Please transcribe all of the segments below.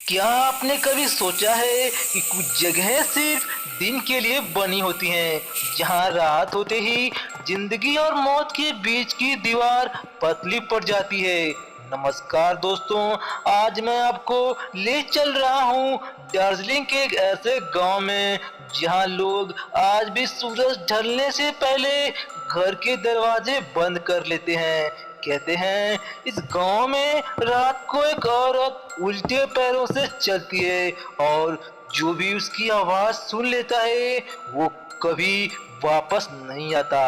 क्या आपने कभी सोचा है कि कुछ जगहें सिर्फ दिन के लिए बनी होती हैं, जहां रात होते ही जिंदगी और मौत के बीच की दीवार पतली पड़ जाती है। नमस्कार दोस्तों, आज मैं आपको ले चल रहा हूं दार्जिलिंग के एक ऐसे गांव में जहां लोग आज भी सूरज ढलने से पहले घर के दरवाजे बंद कर लेते हैं। कहते हैं इस गांव में रात को एक औरत उल्टे पैरों से चलती है और जो भी उसकी आवाज सुन लेता है वो कभी वापस नहीं आता।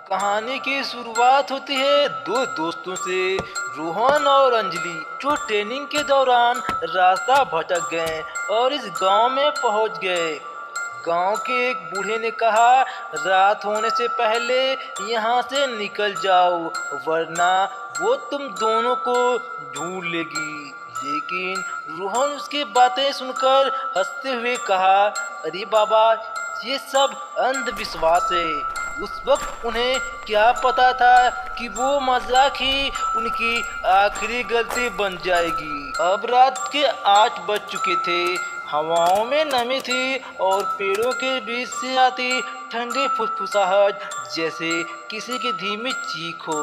कहानी की शुरुआत होती है दो दोस्तों से, रोहन और अंजलि, जो ट्रेनिंग के दौरान रास्ता भटक गए और इस गांव में पहुंच गए। गांव के एक बूढ़े ने कहा, रात होने से पहले यहाँ से निकल जाओ वरना वो तुम दोनों को ढूंढ लेगी। लेकिन रोहन उसकी बातें सुनकर हंसते हुए कहा, अरे बाबा, ये सब अंधविश्वास है। उस वक्त उन्हें क्या पता था कि वो मजाक ही उनकी आखिरी गलती बन जाएगी। अब रात के 8 बज चुके थे। हवाओं में नमी थी और पेड़ों के बीच से आती ठंडी फुसफुसाहट जैसे किसी की धीमी चीख हो।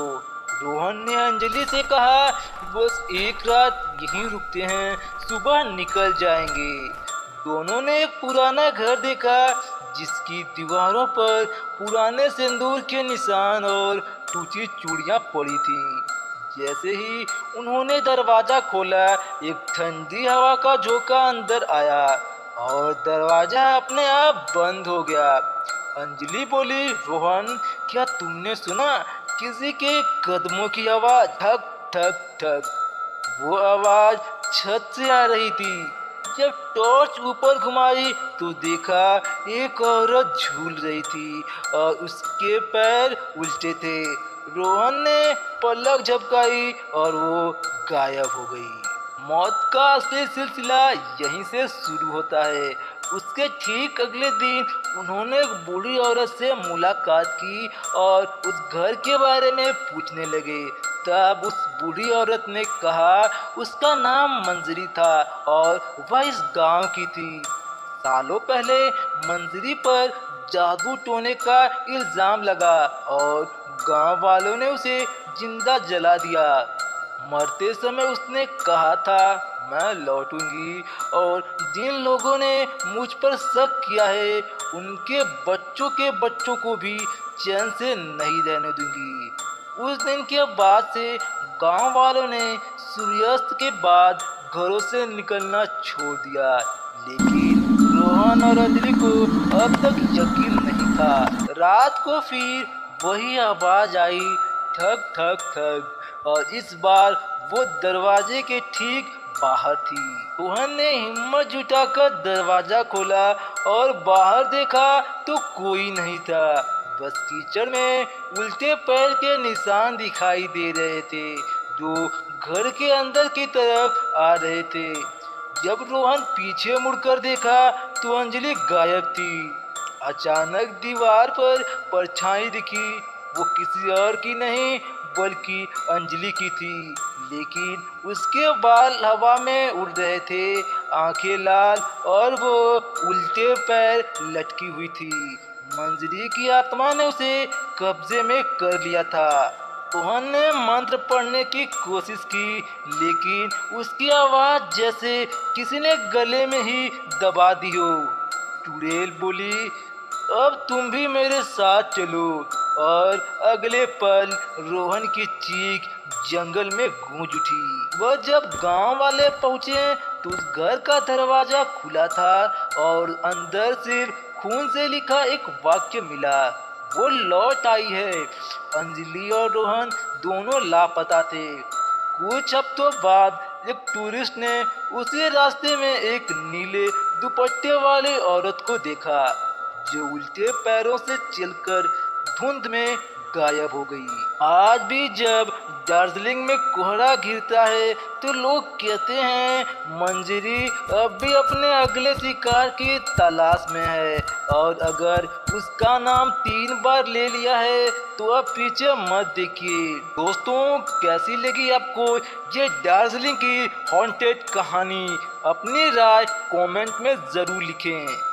रोहन ने अंजलि से कहा, बस एक रात यहीं रुकते हैं, सुबह निकल जाएंगे। दोनों ने एक पुराना घर देखा जिसकी दीवारों पर पुराने सिंदूर के निशान और टूटी चूड़ियां पड़ी थीं। जैसे ही उन्होंने दरवाजा खोला, एक ठंडी हवा का झोंका अंदर आया और दरवाजा अपने आप बंद हो गया। अंजलि बोली, रोहन, क्या तुमने सुना? किसी के कदमों की आवाज, ठक ठक ठक। वो आवाज छत से आ रही थी। जब टॉर्च ऊपर घुमाई तो देखा एक औरत झूल रही थी और उसके पैर उल्टे थे। रोहन ने पलक झपकाई और वो गायब हो गई। मौत का असली सिलसिला यहीं से शुरू होता है। उसके ठीक अगले दिन उन्होंने एक बूढ़ी औरत से मुलाकात की और उस घर के बारे में पूछने लगे। तब उस बूढ़ी औरत ने कहा उसका नाम मंजरी था और वह इस गांव की थी। सालों पहले मंजरी पर जादू टोने का इल्जाम लगा और गांव वालों ने उसे जिंदा जला दिया। मरते समय उसने कहा था, मैं लौटूंगी और जिन लोगों ने मुझ पर शक किया है उनके बच्चों के बच्चों को भी चैन से नहीं रहने दूंगी। उस दिन के बाद से गांव वालों ने सूर्यास्त के बाद घरों से निकलना छोड़ दिया। लेकिन रोहन और अंजलि को अब तक यकीन नहीं था। रात को फिर वही आवाज आई, ठक ठक ठक, और इस बार वो दरवाजे के ठीक बाहर थी। रोहन ने हिम्मत जुटाकर दरवाजा खोला और बाहर देखा तो कोई नहीं था। बस कीचड़ में उल्टे पैर के निशान दिखाई दे रहे थे जो घर के अंदर की तरफ आ रहे थे। जब रोहन पीछे मुड़कर देखा तो अंजलि गायब थी। अचानक दीवार पर परछाई दिखी। वो किसी और की नहीं बल्कि अंजलि की थी, लेकिन उसके बाल हवा में उड़ रहे थे, आंखें लाल और वो उल्टे पैर लटकी हुई थी। मंजरी की आत्मा ने उसे कब्जे में कर लिया था। रोहन ने मंत्र पढ़ने की कोशिश की, लेकिन उसकी आवाज जैसे किसी ने गले में ही दबा दी हो। चुड़ैल बोली, अब तुम भी मेरे साथ चलो। और अगले पल रोहन की चीख जंगल में गूंज उठी। वह जब गांव वाले पहुंचे तो उस घर का दरवाजा खुला था और अंदर सिर्फ खून से लिखा एक वाक्य मिला, वो लौट आई है। अंजलि और रोहन दोनों लापता थे। कुछ हफ्तों बाद एक टूरिस्ट ने उसी रास्ते में एक नीले दुपट्टे वाली औरत को देखा जो उल्टे पैरों से चलकर धुंध में गायब हो गई। आज भी जब दार्जिलिंग में कोहरा घिरता है तो लोग कहते हैं मंजरी अब भी अपने अगले शिकार की तलाश में है, और अगर उसका नाम 3 बार ले लिया है तो अब पीछे मत देखिए। दोस्तों, कैसी लगी आपको ये दार्जिलिंग की हॉन्टेड कहानी? अपनी राय कमेंट में ज़रूर लिखें।